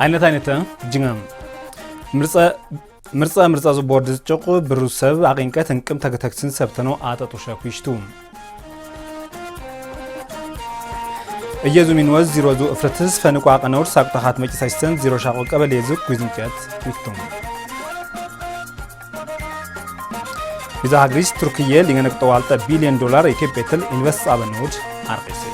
አይነት ጅንጋም ምርጻ ቦርድ ጨቆ ብሩሰብ አቅንቀት እንቅም ተገተክስን ሰብተነው አጣጦ ሻኩሽቱ እየዙሚን ወዝ ዚሮዙ እፍረትስ ፈንቋ ቀነውር ሳቅጣሃት መጭሳይስተን ዚሮ ሻቆ ቀበሌ የዝቅ ጉዝንጨት ይፍቱም ይዛ ሀገሪስ ቱርክዬ ሊገነቅጠው አልጠ ቢሊዮን ዶላር ኢትዮጵያትል ኢንቨስት አበኖድ አርቀሰች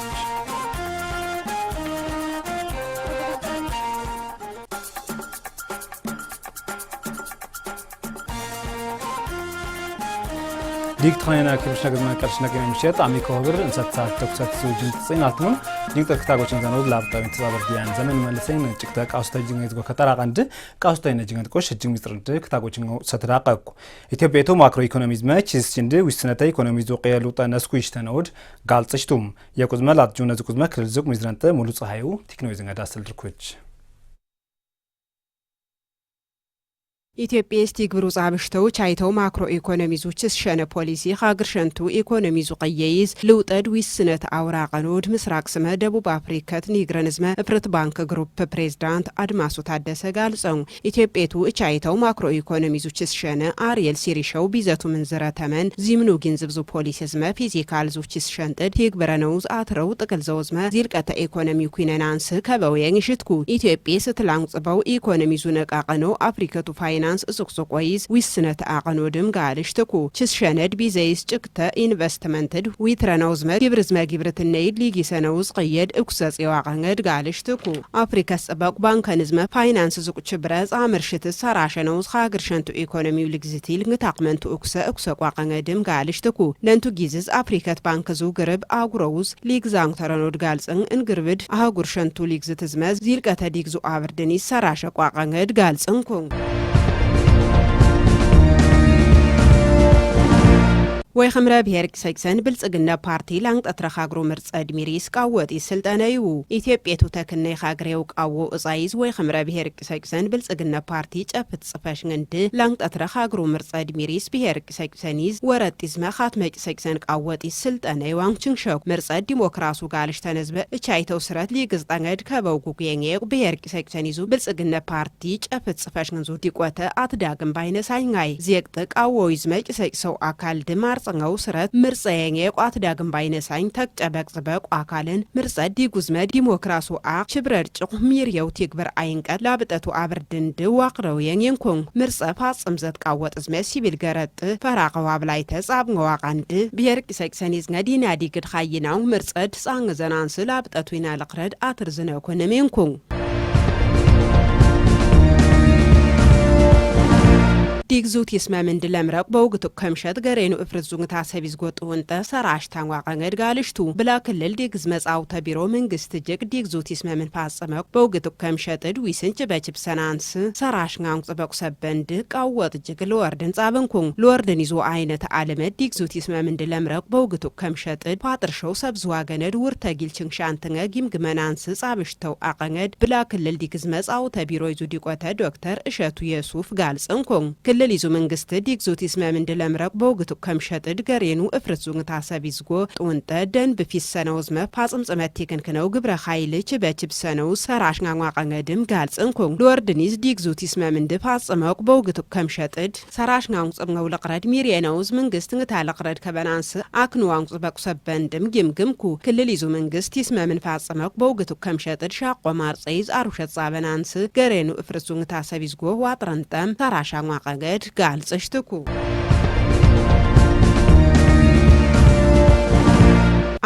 ዲክትራይና ክብሽና ገዝማ ቀርሽና ገምሽት አሚኮ ህብር እንሰጣት ተኩሳት ሱጅን ጽናቱን ዲንክ ተክታጎችን ዘነው ላብጣው ተዛበር ዲያን ዘመን መልሰኝ ንጭክታ ቃውስተጅን ይዝጎ ከተራቀንድ ቃውስተይነ ጅንት ቆሽ እጅግ ሚስጥርንድ ክታጎችን ሰተራቀቁ ኢትዮጵያቶ ማክሮ ኢኮኖሚዝ ማች ሲንድ ዊስነታ ኢኮኖሚዝ ወቀያሉ ጠነስኩ ይሽተነውድ ጋልጽሽቱም የቁዝመል አጥጁነ ዝቁዝመ ክልዝቁ ሚዝራንተ ሙሉ ፀሐዩ ቴክኖሎጂ ጋዳስል ድርኩች ኢትዮጵያ ስቲግብሩ ጻብሽተው ቻይተው ማክሮ ኢኮኖሚዞች ሸነ ፖሊሲ ሀገርሸንቱ ኢኮኖሚዙ ቀየይዝ ልውጠድ ዊስነት አውራቀኖድ ምስራቅ ስመ ደቡብ አፍሪካት ኒግረንዝመ እፍርት ባንክ ግሩፕ ፕሬዝዳንት አድማሱ ታደሰ ጋልጸው ኢትዮጵያቱ ቻይተው ማክሮ ኢኮኖሚዞች ሸነ አሪየል ሲሪሸው ቢዘቱ ምንዝረ ተመን ዚምኑ ግንዝብዙ ፖሊሲዝመ ፊዚካል ዞች ሸንጠድ ሂግበረነውዝ አትረው ጥቅል ዘውዝመ ዚልቀተ ኢኮኖሚ ኩነናንስ ከበወየን ሽትኩ ኢትዮጵያ ስትላንጽበው ኢኮኖሚዙ ነቃቀኖ አፍሪካቱ ፋይናንስ ሱቅሱቆይዝ ዊስነት አቀኖድም ጋልሽትኩ ችስሸነድ ቢዘይስ ጭክተ ኢንቨስትመንትድ ዊትረነውዝመ ግብርዝመ ግብርትነይድ ሊጊሰነውዝ ቀየድ እኩሰጽ የዋቀንገድ ጋልሽትኩ አፍሪካ ጽበቅ ባንከንዝመ ፋይናንስ ዙቁች ብረጽ አምርሽት ሰራሸነውዝ ሀገርሸንቱ ኢኮኖሚው ልግዝቲል ንታቅመንቱ እኩሰ ቋቀንገድም ጋልሽትኩ ለንቱ ጊዝዝ አፍሪካት ባንክ ዙ ግርብ አጉረውዝ ሊግዛንግ ተረኖድ ጋልጽን እንግርብድ አህጉርሸንቱ ሊግዝትዝመዝ ዚልቀተ ዲግዙ አብርድኒስ ሰራሸ ቋቀንገድ ጋልጽንኩ ወይ ኸምረ ብሔር ክሰክሰን ብልጽግና ፓርቲ ላንቅጠት ረኻግሮ ምርጽ ድሚሪስ ቃወጥ ይስልጠነዩ ኢትዮጵያቱ ተክነ ኻግሬው ቃዎ እጻይዝ ወይ ኸምረ ብሔር ክሰክሰን ብልጽግና ፓርቲ ጨፍት ጽፈሽ እንድ ላንቅጠት ረኻግሮ ምርጽ ድሚሪስ ብሔር ክሰክሰኒዝ ወረጢዝ መኻት መክሰክሰን ቃወጥ ይስልጠነዩ አንችንሸው ምርጽ ዲሞክራሱ ጋልሽ ተነዝበ እቻይተው ስራት ሊግዝጣንገድ ከበውጉ የኘው ብሔር ክሰክሰኒዙ ብልጽግና ፓርቲ ጨፍት ጽፈሽ እንዙ ዲቆተ አትዳግም ባይነሳኛይ ዚቅጥ ቃዎ ይዝመጭ ሰክሰው አካል ድማር ጸንገው ስረት ምርጸየኝ የቋት ዳግም ባይነሳኝ ተቅጨበቅ ጽበቅ አካልን ምርጸ ዲጉዝመ ዲሞክራሱ ችብረር ጭቁ ሚርየው ቲግበር አይንቀት ላብጠቱ አብርድንድ ዋቅረው የኝንኩን ምርጸ ፋጽም ዘት ቃወጥዝመ ሲቪል ገረጥ ፈራቀው አብላይ ተጻብ ngዋቃንድ ብሔር ክሰክሰኒዝ ngዲና ዲግድ ኻይናው ምርጸድ ጻንግ ዘናንስ ላብጠቱ ይና ለቅረድ አትርዝነ ኮነሜንኩን ዲግዙት ይስመምንድ ለምረቅ በውግቱ ከምሸት ገሬኑ እፍርዙንታ ሰቢዝ ጎጥውንተ ሰራሽ ታንዋቀንገድ ጋልሽቱ ብላ ክልል ዲግዝ መጻው ተቢሮ መንግስት ጅግ ዲግዙት ይስመምን ፋጽመቅ በውግቱ ከምሸትድ ዊስንጭ በችብ ሰናንስ ሰራሽ ጋንቁ በቁሰበንድ ቃወጥ ጅግ ለወርድን ጻብንኩን ለወርድን ይዞ አይነት አለመድ ዲግዙት ይስመምንድ ለምረቅ በውግቱ ከምሸትድ ፓጥርሾው ሰብዝዋ ገነድ ውርተ ጊልችንግ ሻንትንገ ጊምግመናንስ ጻብሽተው አቀንገድ ብላ ክልል ዲግዝ መጻው ተቢሮ ይዙ ዲቆተ ዶክተር እሸቱ የሱፍ ጋልጽንኩን ክልል ይዙ መንግስት ዲግዙት ይስመምንድ ለምረቅ በውግቱ ከምሸትድ ገሬኑ እፍርዙን ታሰቢዝጎ ጡንጠ ደንብ ፊሰነውዝመ ፋጽምጽመት ቴክንክነው ግብረ ኃይልች በችብሰነው ሰራሽ ጋንዋቀንገድም ጋልጽንኩን ለወርድኒዝ ዲግዙት ይስመምንድ ፋጽመቅ በውግቱ ከምሸትድ ሰራሽ ጋንጽምው ለቅረድ ሚሪየነውዝ መንግስት ንታለቅረድ ከበናንስ አክኑዋንጽ በቁሰበንድም ግምግምኩ ክልል ይዙ መንግስት ይስመምን ፋጽመቅ በውግቱ ከምሸትድ ሻቆ ማርጸይዝ አሩሸት ጻበናንስ ገሬኑ እፍርዙን ታሰቢዝጎ ዋጥረንጠም ሰራሽ ጋንዋቀንገድ ጋልጽሽትኩ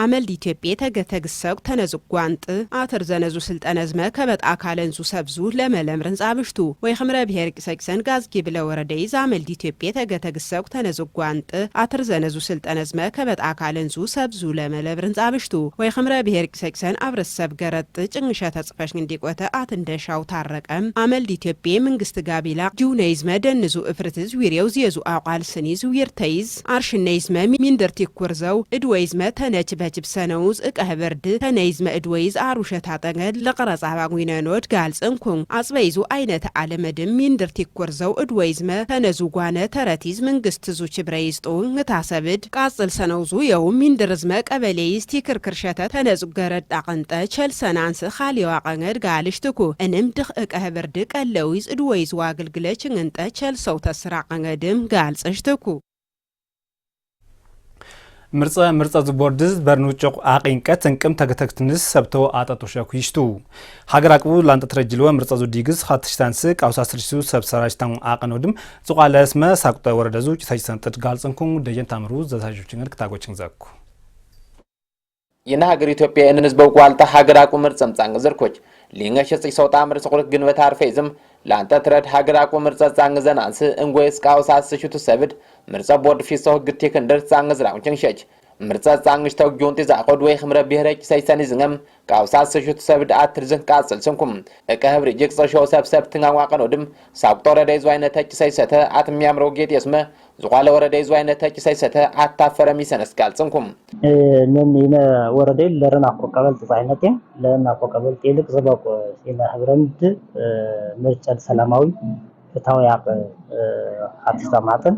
አመልድ ኢትዮጵያ ተገተግሰው ተነዝጓንጥ አተር ዘነዙ ስልጠነዝመ ከበጥ አካለንዙ ሰብዙ ለመለምርን ጻብሽቱ ወይ ኸምረ ብሔር ክሰክሰን ጋዝጊ ብለ ወረደይዝ አመልድ ኢትዮጵያ ተገተግሰው ተነዝጓንጥ አተር ዘነዙ ስልጠነዝመ ከበጥ አካለንዙ ሰብዙ ለመለምርን ጻብሽቱ ወይ ኸምረ ብሔር ክሰክሰን አብረሰብ ገረጥ ጭንሸ ተጽፈሽ እንዲቆተ አትንደሻው ታረቀም አመልድ ኢትዮጵያ መንግስት ጋቢላ ጁኔይዝ መደንዙ እፍርትዝ ዊሪው ዚየዙ አቋል ስኒዝ ዊርተይዝ አርሽኔይዝ ሚንደርቲ ኩርዘው እድወይዝ መተነች ጅብሰነውዝ እቀህበርድ ተነይዝ መእድወይዝ አሩሸታ ጠንገድ ለቀረጻ ባጉይነኖድ ጋልጽንኩን አጽበይዙ አይነት አለመድም ሚንድር ቲኮርዘው እድወይዝመ ተነዙ ጓነ ተረቲዝ መንግስት ዙ ችብረይስጦ ንታሰብድ ቃጽል ሰነውዙ የው ሚንድርዝመ ቀበሌይዝ ቲክርክርሸተ ተነዙ ገረድ ጣቅንጠ ቸልሰናንስ ኻሊዋ ቀንገድ ጋልሽትኩ እንም ድኽ እቀህበርድ ቀለዊዝ እድወይዝ ዋግልግለች እንጠ ቸልሰው ተስራ ቀንገድም ጋልጽሽትኩ ምርጻ ዝቦርድዝ በርኑጭቅ አቂንቀት እንቅም ተገተክትንስ ሰብቶ አጣጦሸኩ ይሽቱ ሀገር አቅቡ ላንተ ተረጅልወ ምርጻ ዙዲግዝ ሀትሽታንስ ቃውሳ ስርሽቱ ሰብሰራጅታን አቀኖድም ጹቃለስመ ሳቁጠ ወረደዙ ጭሳጅሰንጥድ ጋልጽንኩን ደጀን ታምሩ ዘሳጆችን ክታጎችን ዘኩ የና ሀገር ኢትዮጵያ እንንስ በቋልታ ሀገር አቅቡ ምርጻም ጻንግ ዘርኮች ሊንገሽ ጽይሰውጣ ምርጽ ቁርክ ግን በታርፈይዝም ላንተ ትረድ ሀገር አቅቡ ምርጻ ጻንግ ዘናንስ እንጎይስ ቃውሳ ስሽቱ ሰብድ ምርጻ ቦርድ ፊሶ ግቴክ እንደር ጻንግ ዝራውን ቸንሸች ምርጻ ጻንግሽ ተውጊውን ተዛቆድ ወይ خمረ ብሔረጭ ሳይሰኒ ዝንገም ቃውሳ ስሽቱ ሰብድ አትርዝን ቃጽል ስንኩም እቀህብር ጅቅ ጾሾ ሰብሰብ ትንጋዋቀን ወድም ሳቁጦ ወረዳ ይዞ አይነት ተጭ ሳይሰተ አትሚያምረው ጌጥ የስመ ዝቋለ ወረዳ ይዞ አይነት ተጭ ሳይሰተ አታፈረም ይሰነስ ቃልጽንኩም ነን ወረዳ ለረና ቆቀበል ተጻይነቴ ለና ቆቀበል ይልቅ ዘባቆ ሲና ህብረንድ ምርጫ ሰላማዊ ፍታው ያቀ አትስተማተን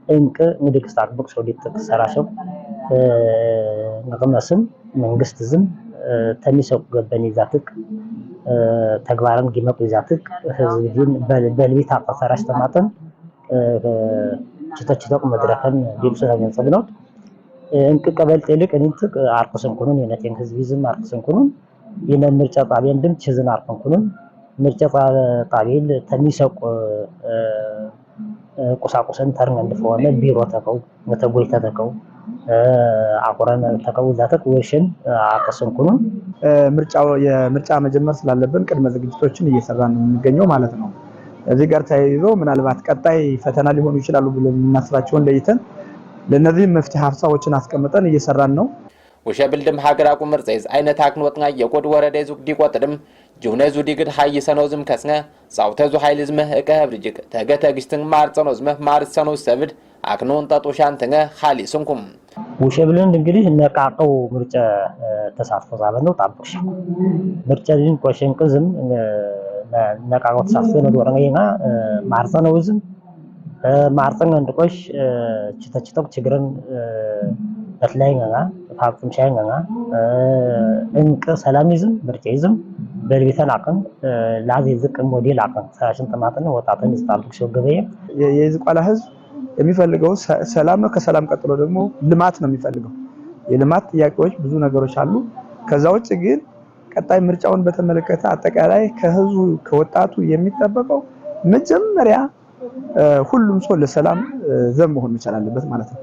እንቅ ንድክስታት ብቅሶ ዲትክ ሰራሽው ንቅመስም መንግስት ዝም ተሚሰው ገበኒ ዛትክ ተግባራን ጊመቁ ዛትክ ህዝብን በልቢት አቀሰራሽ ተማተን ችተችተቅ መድረከን ዲምሱ ተገንጸብነው እንቅ ቀበል ጥልቅ እንንትቅ አርቆሰን ኩኑን የነቴን ህዝብዝም አርቆሰን ኩኑን የነ ምርጫ ጣቢያን ድም ችዝን አርቆን ኩኑን ምርጫ ጣቢል ተሚሰው ቁሳቁሰን ተርን እንደፈወነ ቢሮ ተቀው መተጎይታ ተቀው አቆራን ተቀው ዛተክ ወሽን አቀሰንኩኑ ምርጫው የምርጫ መጀመር ስላለብን ቅድመ ዝግጅቶችን እየሰራን ነው የሚገኘው ማለት ነው። እዚህ ጋር ተያይዞ ምናልባት ቀጣይ ፈተና ሊሆኑ ይችላሉ ብለን እናስባቸውን ለይተን ለነዚህ መፍትሄ ሀሳቦችን አስቀምጠን እየሰራን ነው። ወሸብልድም ሀገር አቁ ምርጻይዝ አይነት አክኖትና የቆድ ወረዳ ይዙ ዲቆጥድም ጁነዙ ዲግድ ሀይሰኖዝም ከስነ ጻውተዙ ኃይልዝመ እቀህብርጅክ ተገተግስትን ማርጸኖዝመ ማርጸኖ ሰብድ አክኖን ጣጦሻንተገ ኻሊስንኩም ወሸብልን እንግዲህ ነቃቀው ምርጫ ተሳትፎ ዛበነው ጣብቅሽ ምርጫ ዲን ቆሸንቅዝም ነቃቀው ተሳትፎ ነው ወረngaይና ማርጸኖዝም ማርጸን እንደቆሽ ችተችተው ችግርን በትላይና ታቁም ሻይና እንቅ ሰላሚዝም ምርጫይዝም በልቢተን አቀን ላዚ ዝቅ ሞዴል አቀን ሳሽን ተማተነ ወጣተን ስታልክ ሾ ገበየ የዝቋላ ህዝብ የሚፈልገው ሰላም ነው። ከሰላም ቀጥሎ ደግሞ ልማት ነው የሚፈልገው። የልማት ጥያቄዎች ብዙ ነገሮች አሉ። ከዛ ውጭ ግን ቀጣይ ምርጫውን በተመለከተ አጠቃላይ ከህዝቡ ከወጣቱ የሚጠበቀው መጀመሪያ ሁሉም ሰው ለሰላም ዘም መሆን መቻል አለበት ማለት ነው።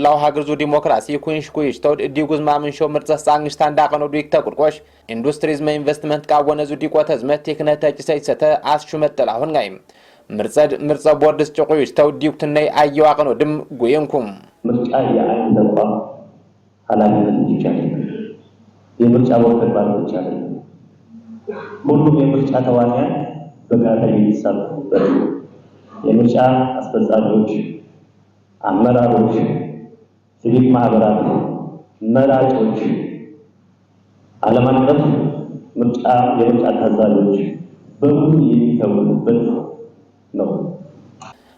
ላው ሀገር ዙ ዲሞክራሲ ኩንሽ ተውድ ዲጉዝ ማምንሾ ምርጫ ጻንግሽ ታንዳቀኑ ዲክ ተቁርቆሽ ኢንዱስትሪዝም ኢንቨስትመንት ካወነ ዙ ዲቆተዝ መቴክነተ ጭሰይሰተ አስሹመተላ አሁን ጋይም ምርጫ ቦርድስ ጭቁይሽ ተው ዲክትነይ አየዋቀኑ ድም ጉየንኩም ምርጫ የአይን ተቋም ኃላፊነት ይቻላል። የምርጫ ቦርድ ተግባር ይቻላል። ሁሉም የምርጫ ተዋናያን በጋራ የሚሳተፉበት የምርጫ አስፈጻሚዎች፣ አመራሮች፣ ሲቪክ ማህበራት፣ መራጮች፣ ዓለም አቀፍ የምርጫ ታዛቢዎች በሙሉ የሚተወኑበት ነው።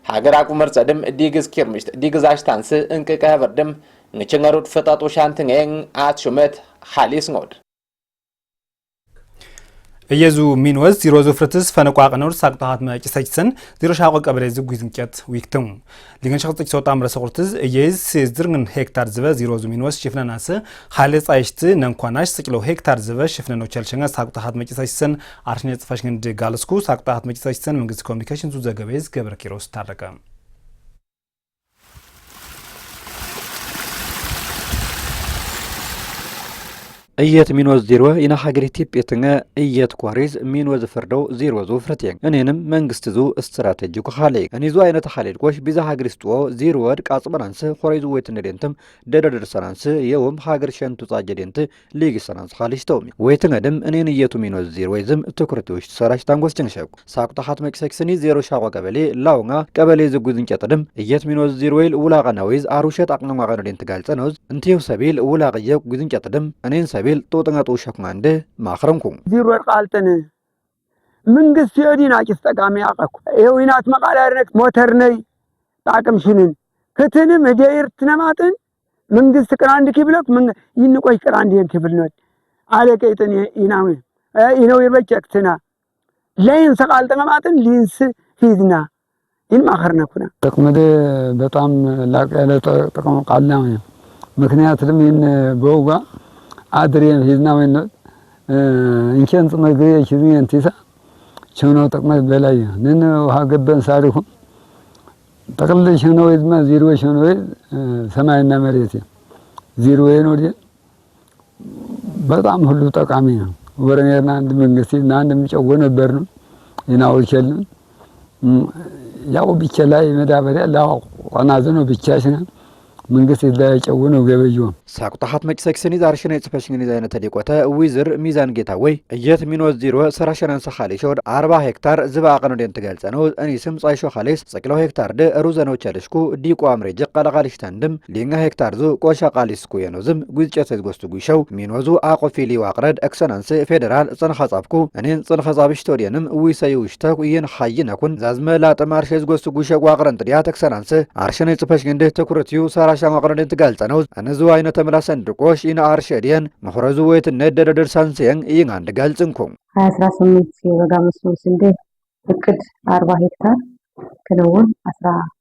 ሀገር አቁ ምርጫድም ዲግዝ ኪርምሽት ዲግዛሽ ታንስ እንቅቀ በርድም ንችንገሩት ፍጣጡ ሻንትንገን አትሹመት ኻሊስ ኖድ እየዙ ሚንወዝ ዚሮዞ ፍርትስ ፈነቋቀነር ሳቅጣት ማጭሰይሰን ዚሮ ሻቆ ቀበሌ ዝጉይዝንጨት ዊክቱም ሊገን ሸቅጥጭ ሶጣ ምረሰቁርትዝ እየዝ ዝርግን ሄክታር ዝበ ዚሮዞ ሚንወዝ ሽፍነናስ ኻሊጻይሽት ነንኳናሽ ስቅሎ ሄክታር ዝበ ሽፍነኖ ቸልሸንጋ ሳቅጣት ማጭሰይሰን አርሽኔ ጽፋሽ ግንድ ጋልስኩ ሳቅጣት ማጭሰይሰን መንግስት ኮሙኒኬሽን ዙ ዘገበዝ ገብረ ኪሮስ ታረቀ እየት ሚኖዝ ዜሮ ኢና ሀገር ኢትዮጵያተኛ እየት ኳሪዝ ሚኖዝ ፍርደው ዜሮ ዙ ፍርቴን እኔንም መንግስት ዙ ስትራቴጂኩ ኻሌ እኔ ዙ አይነት ኻሌድ ቆሽ ቢዛ ሀገር ስትዎ ዜሮ ወድ ቃጽበናንስ ሆሪዙ ወይት እንደንተም ደደደር ሰናንስ የውም ሀገር ሸንቱ ጻጀደንት ሊግ ሰናንስ ኻሊሽተው ወይት ነደም እኔን እየቱ ሚኖዝ ዜሮ ወይዝም ትኩረቶች ሰራሽ ታንጎስ ቸንሸቁ ሳቁታ ሀት መክሰክስኒ ዜሮ ሻቋ ቀበሌ ላውnga ቀበሌ ዝጉዝን ጨጥድም እየት ሚኖዝ ዜሮ ወይል ውላቀና ወይዝ አሩሸት አቅነማ ቀነደንት ጋልጸነው እንቴው ሰቤል ውላቀየ ጉዝን ጨጥድም እኔን ቢል ጦጥንጋጦ ሸክማንደ ማخرمኩም ዚሮ ቃልተነ መንግስት የዲና አጭስ ጠቃሚ ያቀኩ ይውናት መቃላርነት ሞተር ነይ ታቅም ሽንን ከተንም ሄደይር ትነማጥን መንግስት ቅራንድ ኪብለክ ምን ይንቆይ ቅራንድ ይክብል ነው አለቀይተን ይናው ይነው ይበጨክትና ለይን ሰቃል ተማማጥን ሊንስ ሂድና ይን ማخرነኩና ተቅመደ በጣም ላቅ ያለ ተቀም ቃልና ምክንያቱም ይን በውጋ አድሬን ሂድና ወይ ነው እንከንጽ መግሬ ይችላል እንቲሳ ቸውነው ተቅመደ በላይ ነን ሀገበን ሳሪሁ ተቀልል ሸነው ይዝማ ዜሮ ሸነው ሰማይና መሬት ዜሮ ነው በጣም ሁሉ ጠቃሚ ነው ወረኔና አንድ መንግስትና አንድ ምጨው ነበር ነው ይናውልከል ያው ብቻ ላይ መዳበሪያ ላው ቆናዘ ነው ብቻሽና መንግስት ይላጨው ነው ገበዩ ሳቁጣሃት መጭሰክስኒ ዛርሽነ ጽፈሽኒ ዛይነ ተዲቆተ ዊዝር ሚዛን ጌታ ወይ እየት ሚኖዝ ዜሮ ሰራሸናን ሰኻሌ ሾድ 40 ሄክታር ዝባቀነ ደን ተገልጸ ነው እኔ ስም ጻይሾ ኻሌስ ጽቅሎ ሄክታር ደ ሩዘኖ ቸልሽኩ ዲቆ አምሬ ጀቃላቃሊሽ ተንድም ሊንጋ ሄክታር ዙ ቆሻ ቃሊስኩ የኖዝም ጉዝጨት ዝጎስቱ ጉይሸው ሚኖዙ አቆፊሊ ዋቅረድ ኤክሰናንስ ፌደራል ጽንኻ ጻብኩ እኔን ጽንኻ ጻብሽ ተወዲንም ዊሰዩሽተኩ ይን ሐይነኩን ዛዝመ ላጠማርሽ ዝጎስቱ ጉይሸው ዋቅረን ጥዲያት ኤክሰናንስ አርሽነ ጽፈሽኒ እንደ ተኩረቲዩ ሰራሻ ዋቅረን ተገልጸ ነው እነዙ አይነ ተመላሰን ድቆሽ ኢና አርሸዲያን መخرዙ ወይት ነደደደር ሳንሰን ይን አንድ ገልጽንኩም 18 የበጋ መስኖ ስንዴ እቅድ 40 ሄክታር ከነውን 11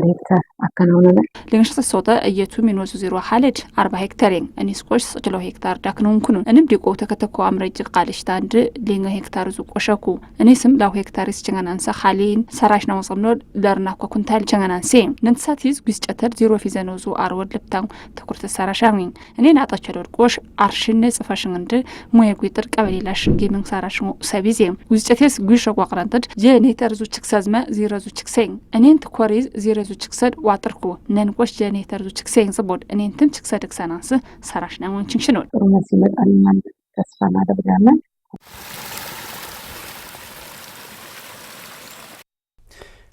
ሄክታር አከናውነናል ለንሽት ሶታ እየቱ ሚኖዝ ዜሮ ሐለድ 40 ሄክታርን እኒስቆሽ 6 ሄክታር ዳክነውን ኩኑ እንም ዲቆ ተከተኮ አምረጅ ቃልሽታ አንድ ሊንጋ ሄክታር ዙ ቆሸኩ እኒስም ላው ሄክታር ይስቸናንሳ ኻሊን ሰራሽ ነው ጽምኖ ለርና ኩንታል ቸናንሴ ነንሳቲዝ ጉስጨተር ዜሮ ፊዘኖዙ አርወድ ልብታው ተኩርተ ሰራሻን እኔን አጣቸለው ቆሽ አርሽነ ጽፋሽን እንደ ሞየ ጉይጥር ቀበሌላሽ ጌምን ሰራሽ ሰቢዜ ጉስጨቴስ ጉይሸቋ ቀራንተድ ጄኔተር ዙ ችክሳዝማ ዜሮ ዙ ችክሰን እኔን ተኮሪዝ ዜሬዙ ችክሰድ ዋጥርኩ ነንቆሽ ጀኔተር ዙ ችክሰን ዝቦድ እኔንትን ችክሰድ ክሰናንስ ሰራሽና ወንችንሽኖ ሩመስ ይመጣልናል ተስፋ እናደርጋለን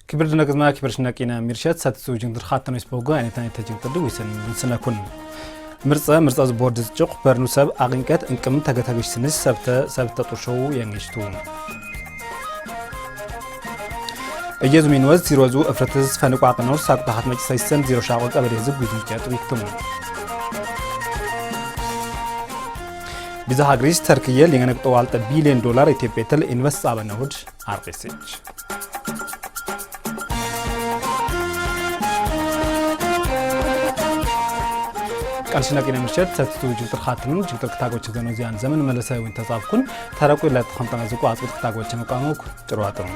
كبرت نقزما كبرش نقينا ميرشات ساتسو جندر خاطنو يسبوغو يعني تاني تجنتر ويسن سنكون مرصا زبورد زجق برنو سب اغنكت انكم تاغتاغش سنس سبت طشو ينيشتو እየዙሚን ወዝ ሲሮዙ እፍረትስ ፈንቋቅነው ሳቅጣት መጭ ሳይሰን ዜሮ ሻቆ ቀበሌ ዝግ ይዝጫጡ ይክተሙ ቢዛ ሀግሪስ ተርክየ ሊንገነቅጦ ዋልጠ ቢሊዮን ዶላር ኢትዮጵያተል ኢንቨስት አበነውድ አርቀሰች ቃልሽና ቀና ምሽት ተትቱ ጅንጥር ኻትምን ጅንጥር ክታጎች ዘኖዚያን ዘመን መለሰ ወን ተጻፍኩን ተረቁ ለተኸንጠና ዝቁ አጥብቅ ክታጎች መቃሙክ ጥሩ አጥሩ